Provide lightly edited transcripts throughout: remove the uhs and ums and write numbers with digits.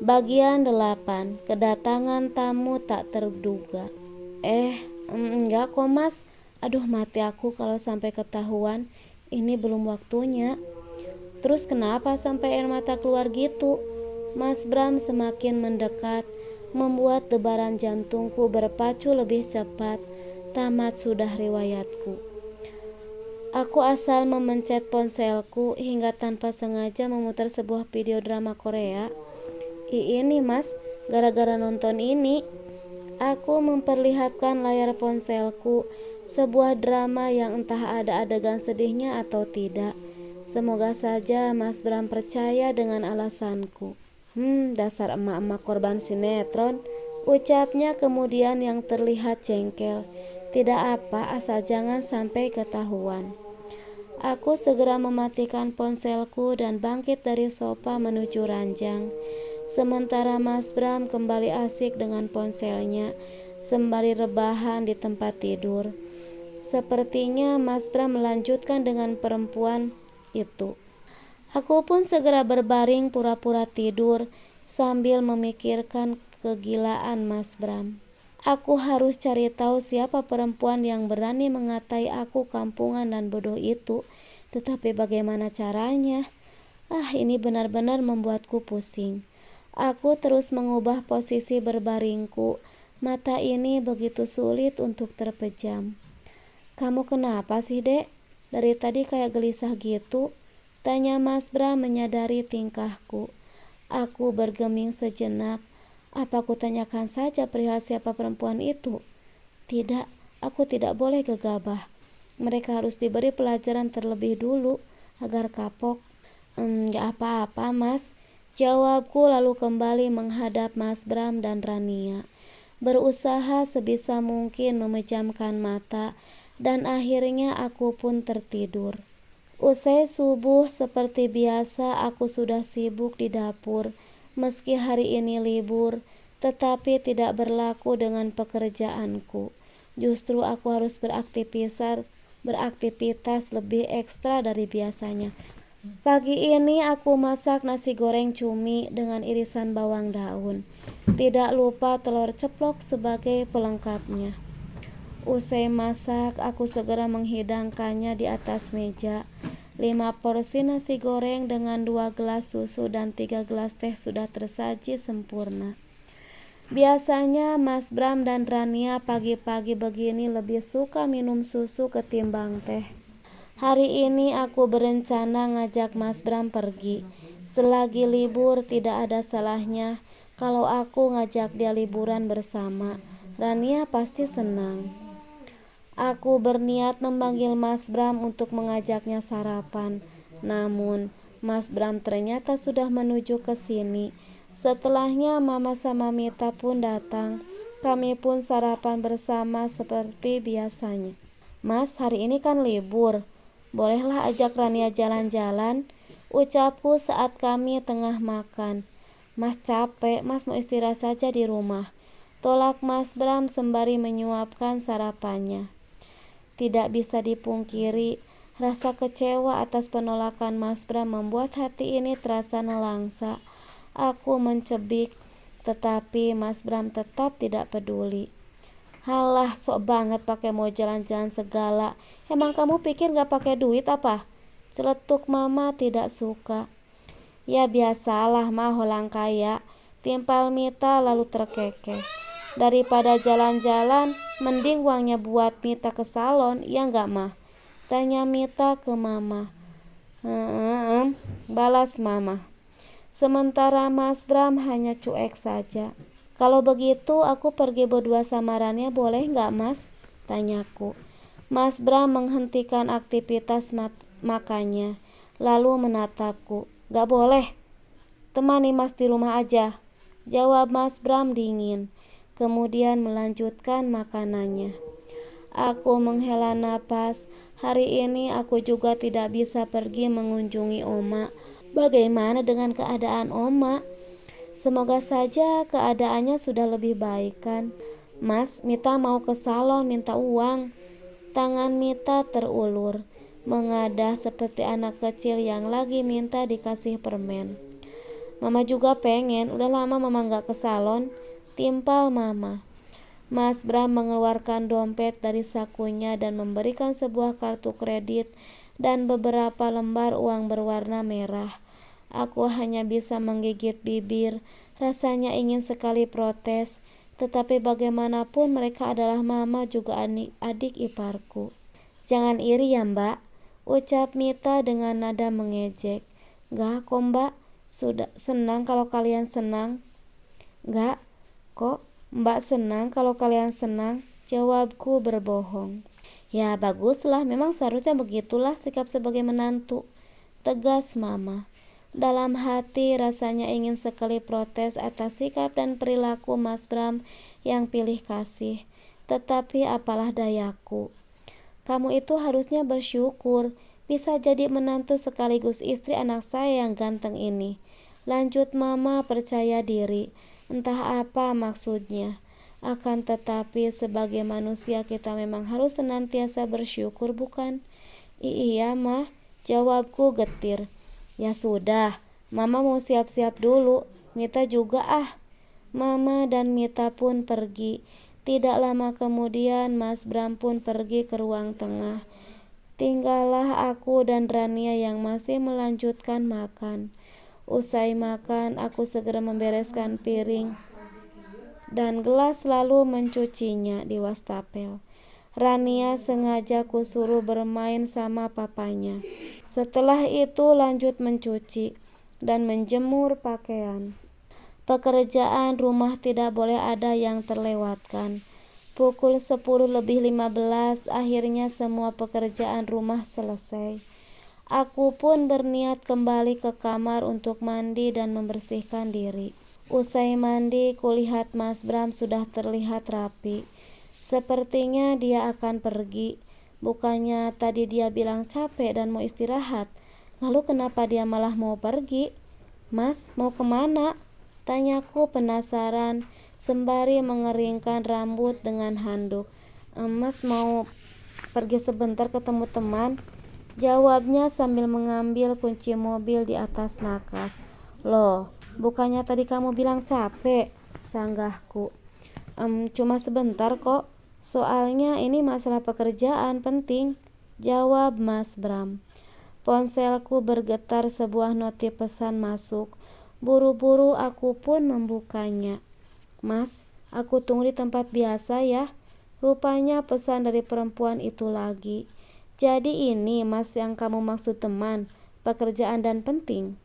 Bagian 8. Kedatangan tamu tak terduga. Enggak kok mas. Aduh mati aku kalau sampai ketahuan. Ini belum waktunya. Terus kenapa sampai air mata keluar gitu? Mas Bram semakin mendekat, membuat debaran jantungku berpacu lebih cepat. Tamat sudah riwayatku. Aku asal memencet ponselku hingga tanpa sengaja memutar sebuah video drama Korea. Ini mas, gara-gara nonton ini, aku memperlihatkan layar ponselku, sebuah drama yang entah ada adegan sedihnya atau tidak. Semoga saja Mas Bram percaya dengan alasanku. Dasar emak-emak korban sinetron, ucapnya kemudian yang terlihat jengkel. Tidak apa, asal jangan sampai ketahuan. Aku segera mematikan ponselku dan bangkit dari sofa menuju ranjang. Sementara Mas Bram kembali asik dengan ponselnya sembari rebahan di tempat tidur. Sepertinya Mas Bram melanjutkan dengan perempuan itu. Aku pun segera berbaring pura-pura tidur sambil memikirkan kegilaan Mas Bram. Aku harus cari tahu siapa perempuan yang berani mengatai aku kampungan dan bodoh itu. Tetapi bagaimana caranya? Ini benar-benar membuatku pusing. Aku terus mengubah posisi berbaringku. Mata ini begitu sulit untuk terpejam. Kamu kenapa sih, Dek? Dari tadi kayak gelisah gitu. Tanya Mas Bram menyadari tingkahku. Aku bergeming sejenak. Apa aku tanyakan saja perihal siapa perempuan itu? Tidak, aku tidak boleh gegabah. Mereka harus diberi pelajaran terlebih dulu agar kapok. Gak apa-apa mas, jawabku lalu kembali menghadap Mas Bram dan Rania. Berusaha sebisa mungkin memejamkan mata dan akhirnya aku pun tertidur. Usai subuh seperti biasa aku sudah sibuk di dapur. Meski hari ini libur, tetapi tidak berlaku dengan pekerjaanku. Justru aku harus beraktivitas lebih ekstra dari biasanya. Pagi ini aku masak nasi goreng cumi dengan irisan bawang daun. Tidak lupa telur ceplok sebagai pelengkapnya. Usai masak, aku segera menghidangkannya di atas meja. 5 porsi nasi goreng dengan 2 gelas susu dan 3 gelas teh sudah tersaji sempurna. Biasanya Mas Bram dan Rania pagi-pagi begini lebih suka minum susu ketimbang teh. Hari ini aku berencana ngajak Mas Bram pergi. Selagi libur tidak ada salahnya kalau aku ngajak dia liburan bersama. Rania pasti senang. Aku berniat memanggil Mas Bram untuk mengajaknya sarapan. Namun Mas Bram ternyata sudah menuju ke sini. Setelahnya Mama sama Mita pun datang. Kami pun sarapan bersama seperti biasanya. Mas, hari ini kan libur. Bolehlah ajak Rania jalan-jalan, ucapku saat kami tengah makan. Mas capek, mas mau istirahat saja di rumah, tolak Mas Bram sembari menyuapkan sarapannya. Tidak bisa dipungkiri, rasa kecewa atas penolakan Mas Bram membuat hati ini terasa nelangsa. Aku mencebik, tetapi Mas Bram tetap tidak peduli. Halah, sok banget pakai mau jalan-jalan segala. Emang kamu pikir gak pakai duit apa? Celetuk Mama tidak suka. Ya biasalah mah orang kaya, timpal Mita lalu terkekeh. Daripada jalan-jalan, mending uangnya buat Mita ke salon, ya gak mah? Tanya Mita ke Mama. Balas Mama. Sementara Mas Bram hanya cuek saja. Kalau begitu aku pergi berdua sama Rania boleh gak mas? Tanyaku. Mas Bram menghentikan aktivitas makannya, lalu menatapku. Gak boleh, temani mas di rumah aja, jawab Mas Bram dingin. Kemudian melanjutkan makanannya. Aku menghela napas. Hari ini aku juga tidak bisa pergi mengunjungi Oma. Bagaimana dengan keadaan Oma? Semoga saja keadaannya sudah lebih baik kan. Mas, Mita mau ke salon minta uang. Tangan Mita terulur, mengadah seperti anak kecil yang lagi minta dikasih permen. Mama juga pengen, udah lama mama gak ke salon. Timpal mama. Mas Bram mengeluarkan dompet dari sakunya dan memberikan sebuah kartu kredit dan beberapa lembar uang berwarna merah. Aku hanya bisa menggigit bibir, rasanya ingin sekali protes, tetapi bagaimanapun mereka adalah mama juga adik iparku. Jangan iri ya mbak, ucap Mita dengan nada mengejek. Gak kok mbak, sudah senang kalau kalian senang. Gak kok, mbak senang kalau kalian senang, jawabku berbohong. Ya baguslah, memang seharusnya begitulah sikap sebagai menantu, tegas mama. Dalam hati rasanya ingin sekali protes atas sikap dan perilaku Mas Bram yang pilih kasih. Tetapi apalah dayaku. Kamu itu harusnya bersyukur bisa jadi menantu sekaligus istri anak saya yang ganteng ini. Lanjut mama percaya diri. Entah apa maksudnya. Akan tetapi sebagai manusia kita memang harus senantiasa bersyukur bukan? Iya mah, jawabku getir. Ya sudah, mama mau siap-siap dulu. Mita juga ah. Mama dan Mita pun pergi. Tidak lama kemudian Mas Bram pun pergi ke ruang tengah. Tinggallah aku dan Rania yang masih melanjutkan makan. Usai makan, aku segera membereskan piring dan gelas lalu mencucinya di wastafel. Rania sengaja kusuruh bermain sama papanya. Setelah itu lanjut mencuci dan menjemur pakaian. Pekerjaan rumah tidak boleh ada yang terlewatkan. Pukul 10:15 akhirnya semua pekerjaan rumah selesai. Aku pun berniat kembali ke kamar untuk mandi dan membersihkan diri. Usai mandi, kulihat Mas Bram sudah terlihat rapi. Sepertinya dia akan pergi. Bukannya tadi dia bilang capek dan mau istirahat. Lalu kenapa dia malah mau pergi? Mas, mau kemana? Tanyaku penasaran sembari mengeringkan rambut dengan handuk. Mas mau pergi sebentar ketemu teman, jawabnya sambil mengambil kunci mobil di atas nakas. Loh, bukannya tadi kamu bilang capek? Sanggahku. Cuma sebentar kok. Soalnya ini masalah pekerjaan penting, jawab Mas Bram. Ponselku bergetar, sebuah notif pesan masuk. Buru-buru aku pun membukanya. Mas, aku tunggu di tempat biasa ya. Rupanya pesan dari perempuan itu lagi. Jadi ini mas yang kamu maksud teman, pekerjaan dan penting.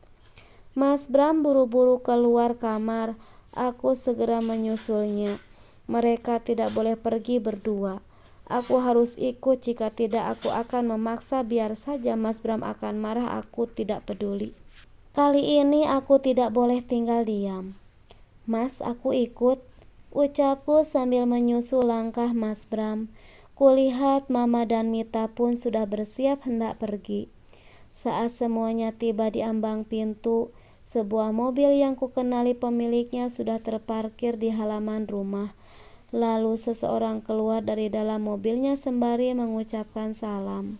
Mas Bram buru-buru keluar kamar. Aku segera menyusulnya. Mereka tidak boleh pergi berdua. Aku harus ikut, jika tidak aku akan memaksa. Biar saja Mas Bram akan marah, aku tidak peduli. Kali ini aku tidak boleh tinggal diam. Mas, aku ikut, ucapku sambil menyusul langkah Mas Bram. Kulihat Mama dan Mita pun sudah bersiap hendak pergi. Saat semuanya tiba di ambang pintu, sebuah mobil yang kukenali pemiliknya sudah terparkir di halaman rumah. Lalu seseorang keluar dari dalam mobilnya sembari mengucapkan salam.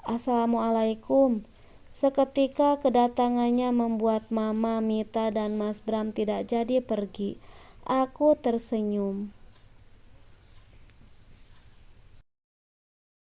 Assalamualaikum. Seketika kedatangannya membuat Mama, Mita, dan Mas Bram tidak jadi pergi. Aku tersenyum.